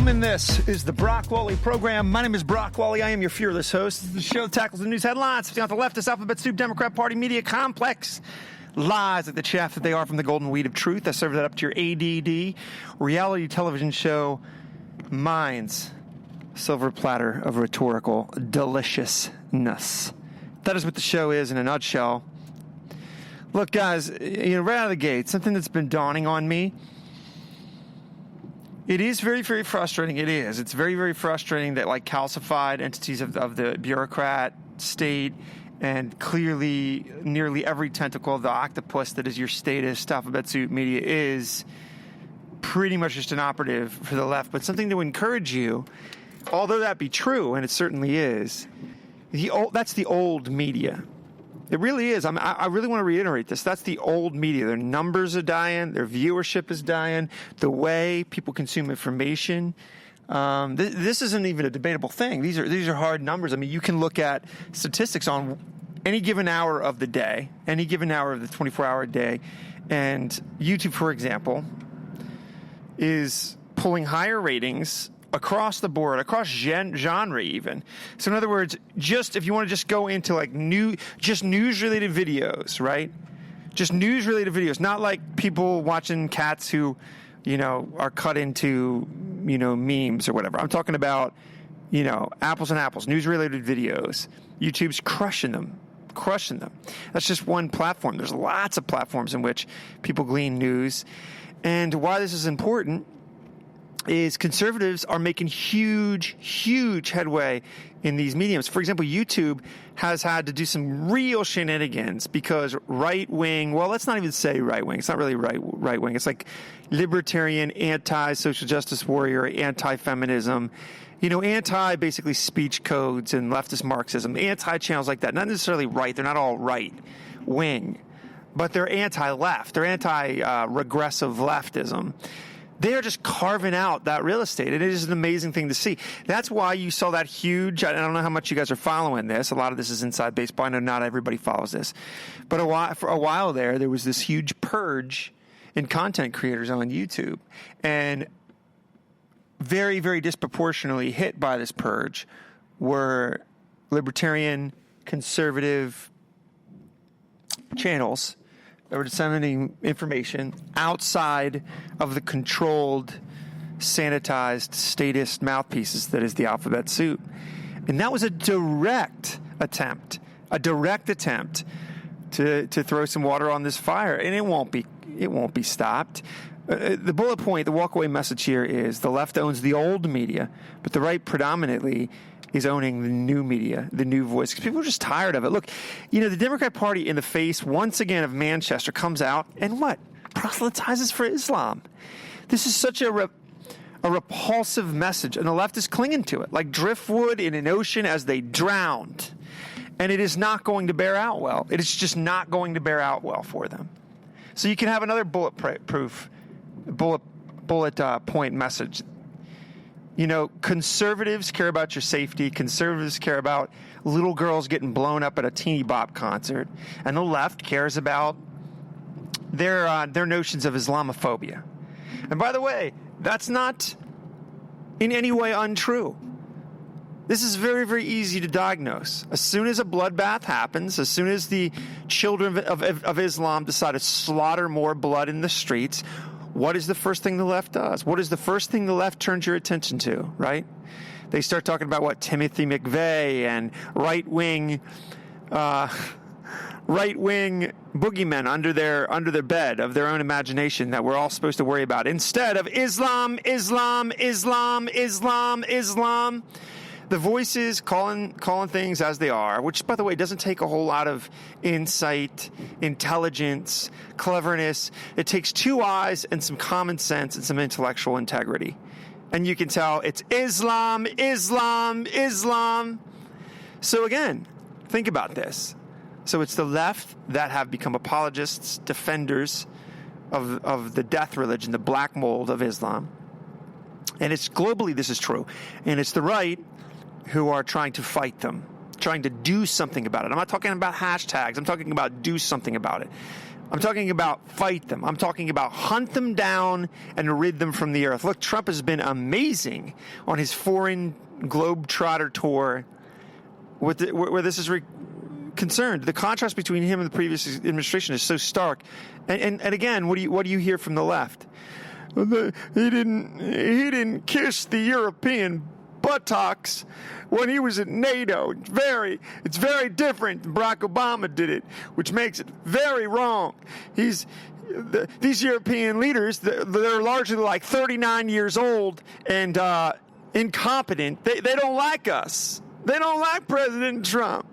gentlemen, this is the Brock Wally program. My name is Brock Wally. I am your fearless host. This is the show that tackles the news headlines. Off the leftist alphabet soup Democrat Party media complex. Lies like the chaff that they are from the golden weed of truth. I serve that up to your ADD reality television show Minds. Silver platter of rhetorical deliciousness. That is what the show is in a nutshell. Look, guys, right out of the gate, something that's been dawning on me. It is very, very frustrating. It is. It's very, very frustrating that, like, calcified entities of the bureaucrat state and clearly nearly every tentacle of the octopus that is your statist alphabet soup media is pretty much just an operative for the left. But something to encourage you, although that be true, and it certainly is, that's the old media. It really is. I really want to reiterate this. That's the old media. Their numbers are dying. Their viewership is dying. The way people consume information. This isn't even a debatable thing. These are hard numbers. I mean, you can look at statistics on any given hour of the day, any given hour of the 24-hour day, and YouTube, for example, is pulling higher ratings across the board, across genre even. So in other words, just if you want to just go into like news-related videos, right? Just news-related videos, not like people watching cats who, are cut into, memes or whatever. I'm talking about, apples and apples, news-related videos. YouTube's crushing them. That's just one platform. There's lots of platforms in which people glean news. And why this is important is conservatives are making huge headway in these mediums. For example, YouTube has had to do some real shenanigans because right-wing, well, let's not even say right-wing. It's not really right-wing. It's like libertarian, anti-social justice warrior, anti-feminism, anti-basically speech codes and leftist Marxism, anti-channels like that. Not necessarily right. They're not all right-wing, but they're anti-left. They're anti-regressive leftism. They are just carving out that real estate. It is an amazing thing to see. That's why you saw that huge, I don't know how much you guys are following this. A lot of this is inside baseball. I know not everybody follows this. But for a while there was this huge purge in content creators on YouTube. And very, very disproportionately hit by this purge were libertarian, conservative channels that were disseminating information outside of the controlled, sanitized, statist mouthpieces that is the alphabet soup. And that was a direct attempt to throw some water on this fire. And it won't be stopped. The bullet point, the walkaway message here is the left owns the old media, but the right predominantly is owning the new media, the new voice, because people are just tired of it. Look, the Democrat Party in the face, once again, of Manchester comes out and what? Proselytizes for Islam. This is such a repulsive message, and the left is clinging to it, like driftwood in an ocean as they drowned. And it is not going to bear out well. It is just not going to bear out well for them. So you can have another bullet point message. Conservatives care about your safety. Conservatives care about little girls getting blown up at a teeny bop concert. And the left cares about their notions of Islamophobia. And by the way, that's not in any way untrue. This is very, very easy to diagnose. As soon as a bloodbath happens, as soon as the children of Islam decide to slaughter more blood in the streets, what is the first thing the left does? What is the first thing the left turns your attention to, right? They start talking about what Timothy McVeigh and right-wing boogeymen under their bed of their own imagination that we're all supposed to worry about. Instead of Islam. The voices calling things as they are, which, by the way, doesn't take a whole lot of insight, intelligence, cleverness. It takes two eyes and some common sense and some intellectual integrity. And you can tell it's Islam. So again, think about this. So it's the left that have become apologists, defenders of the death religion, the black mold of Islam. And it's globally this is true. And it's the right who are trying to fight them, trying to do something about it. I'm not talking about hashtags. I'm talking about do something about it. I'm talking about fight them. I'm talking about hunt them down and rid them from the earth. Look, Trump has been amazing on his foreign globetrotter tour where this is concerned. The contrast between him and the previous administration is so stark. And again, what do you hear from the left? He didn't kiss the European buttocks when he was at NATO. It's very different than Barack Obama did it, which makes it very wrong. These European leaders, they're largely like 39 years old and incompetent. They don't like us. They don't like President Trump.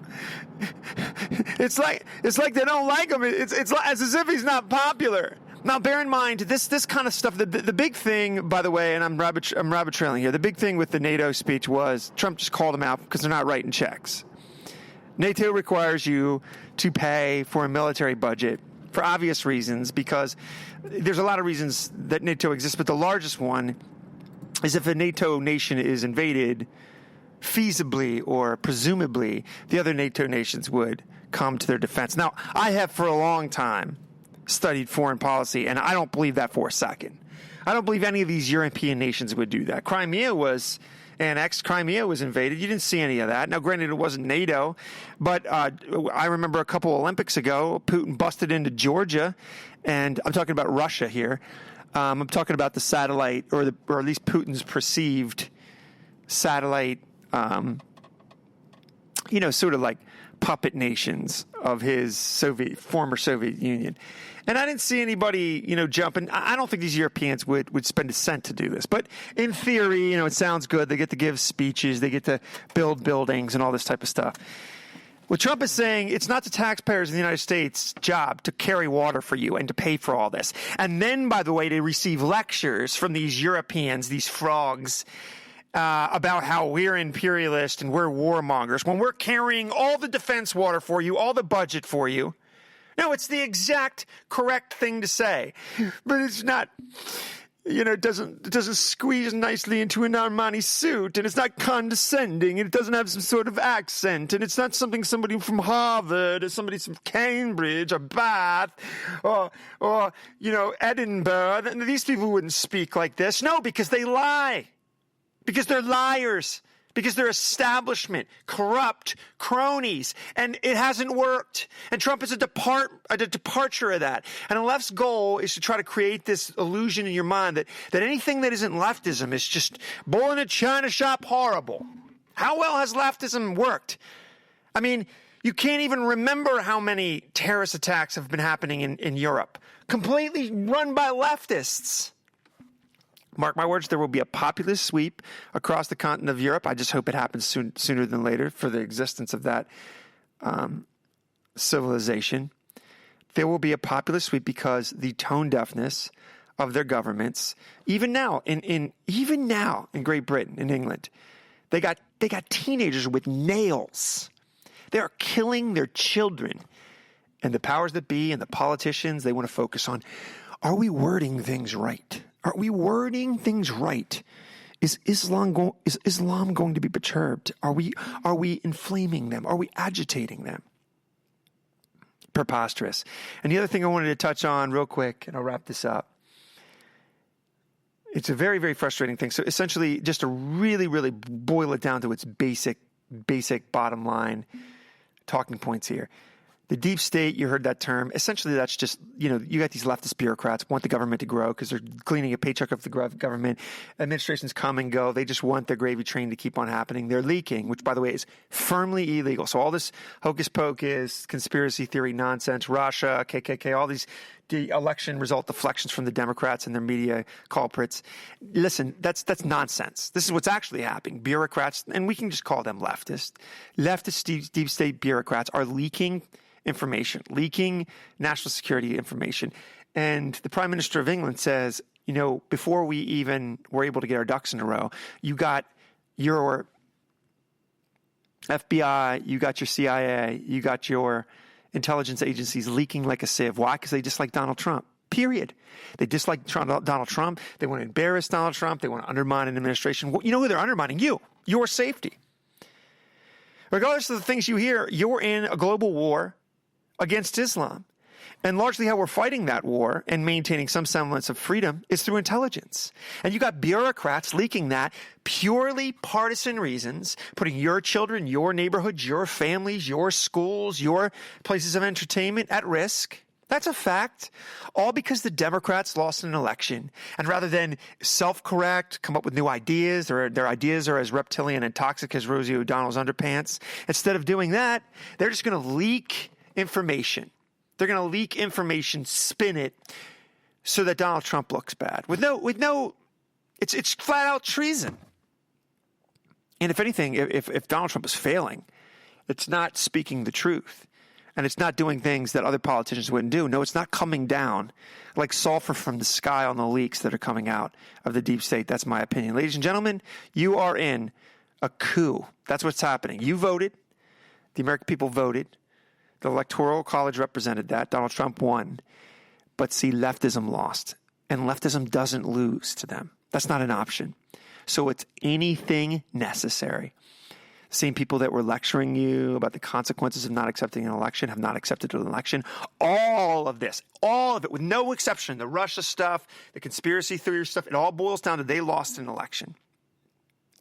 It's like they don't like him. It's as if he's not popular. Now, bear in mind this kind of stuff. The big thing, by the way, and I'm rabbit trailing here. The big thing with the NATO speech was Trump just called them out because they're not writing checks. NATO requires you to pay for a military budget for obvious reasons, because there's a lot of reasons that NATO exists, but the largest one is if a NATO nation is invaded, feasibly or presumably, the other NATO nations would come to their defense. Now, I have for a long time studied foreign policy, and I don't believe that for a second. I don't believe any of these European nations would do that. Crimea was annexed. Crimea was invaded. You didn't see any of that. Now, granted, it wasn't NATO, but I remember a couple Olympics ago, Putin busted into Georgia, and I'm talking about Russia here. I'm talking about the satellite, or at least Putin's perceived satellite, sort of like puppet nations of his former Soviet Union. And I didn't see anybody, jumping. I don't think these Europeans would spend a cent to do this. But in theory, it sounds good. They get to give speeches. They get to build buildings and all this type of stuff. Well, Trump is saying it's not the taxpayers in the United States' job to carry water for you and to pay for all this. And then, by the way, to receive lectures from these Europeans, these frogs, about how we're imperialist and we're warmongers when we're carrying all the defense water for you, all the budget for you. No, it's the exact correct thing to say, but it's not. It doesn't squeeze nicely into an Armani suit, and it's not condescending, and it doesn't have some sort of accent, and it's not somebody from Harvard or somebody from Cambridge or Bath or Edinburgh. These people wouldn't speak like this. No, because they lie. Because they're liars, because they're establishment, corrupt cronies, and it hasn't worked. And Trump is a departure of that. And the left's goal is to try to create this illusion in your mind that anything that isn't leftism is just bull in a china shop horrible. How well has leftism worked? I mean, you can't even remember how many terrorist attacks have been happening in Europe, completely run by leftists. Mark my words, there will be a populist sweep across the continent of Europe. I just hope it happens sooner than later for the existence of that civilization. There will be a populist sweep because the tone deafness of their governments, even now in Great Britain, in England, they got teenagers with nails. They are killing their children. And the powers that be and the politicians, they want to focus on, are we wording things right? Are we wording things right? Is Islam going to be perturbed? Are we inflaming them? Are we agitating them? Preposterous. And the other thing I wanted to touch on real quick, and I'll wrap this up. It's a very, very frustrating thing. So essentially, just to really, really boil it down to its basic bottom line talking points here. The deep state, you heard that term. Essentially, that's just, you got these leftist bureaucrats want the government to grow because they're cleaning a paycheck off the government. Administrations come and go. They just want their gravy train to keep on happening. They're leaking, which, by the way, is firmly illegal. So all this hocus pocus, conspiracy theory nonsense, Russia, KKK, all these election result deflections from the Democrats and their media culprits. Listen, that's nonsense. This is what's actually happening. Bureaucrats, and we can just call them leftist deep state bureaucrats are leaking information, leaking national security information. And the Prime Minister of England says, before we even were able to get our ducks in a row, you got your FBI, you got your CIA, you got your intelligence agencies leaking like a sieve. Why? Because they dislike Donald Trump. Period. They dislike Donald Trump. They want to embarrass Donald Trump. They want to undermine an administration. You know who they're undermining? You. Your safety. Regardless of the things you hear, you're in a global war against Islam. And largely how we're fighting that war and maintaining some semblance of freedom is through intelligence. And you got bureaucrats leaking that, purely partisan reasons, putting your children, your neighborhoods, your families, your schools, your places of entertainment at risk. That's a fact. All because the Democrats lost an election. And rather than self-correct, come up with new ideas, or their ideas are as reptilian and toxic as Rosie O'Donnell's underpants, instead of doing that, they're just going to leak information. They're going to leak information, spin it, so that Donald Trump looks bad. It's flat out treason. And if anything, if Donald Trump is failing, it's not speaking the truth. And it's not doing things that other politicians wouldn't do. No, it's not coming down like sulfur from the sky on the leaks that are coming out of the deep state. That's my opinion. Ladies and gentlemen, you are in a coup. That's what's happening. You voted. The American people voted. The Electoral College represented that. Donald Trump won. But see, leftism lost. And leftism doesn't lose to them. That's not an option. So it's anything necessary. Same people that were lecturing you about the consequences of not accepting an election have not accepted an election. All of this, all of it, with no exception, the Russia stuff, the conspiracy theory stuff, it all boils down to they lost an election.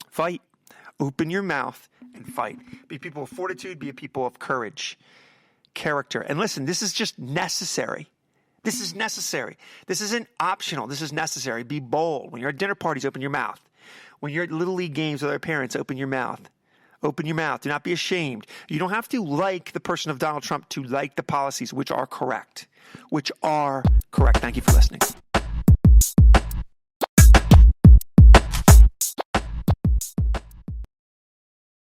Fight. Open your mouth and fight. Be a people of fortitude. Be a people of courage. Character. And listen, this is just necessary. This is necessary. This isn't optional. This is necessary. Be bold. When you're at dinner parties, open your mouth. When you're at Little League games with other parents, open your mouth. Open your mouth. Do not be ashamed. You don't have to like the person of Donald Trump to like the policies, which are correct. Thank you for listening.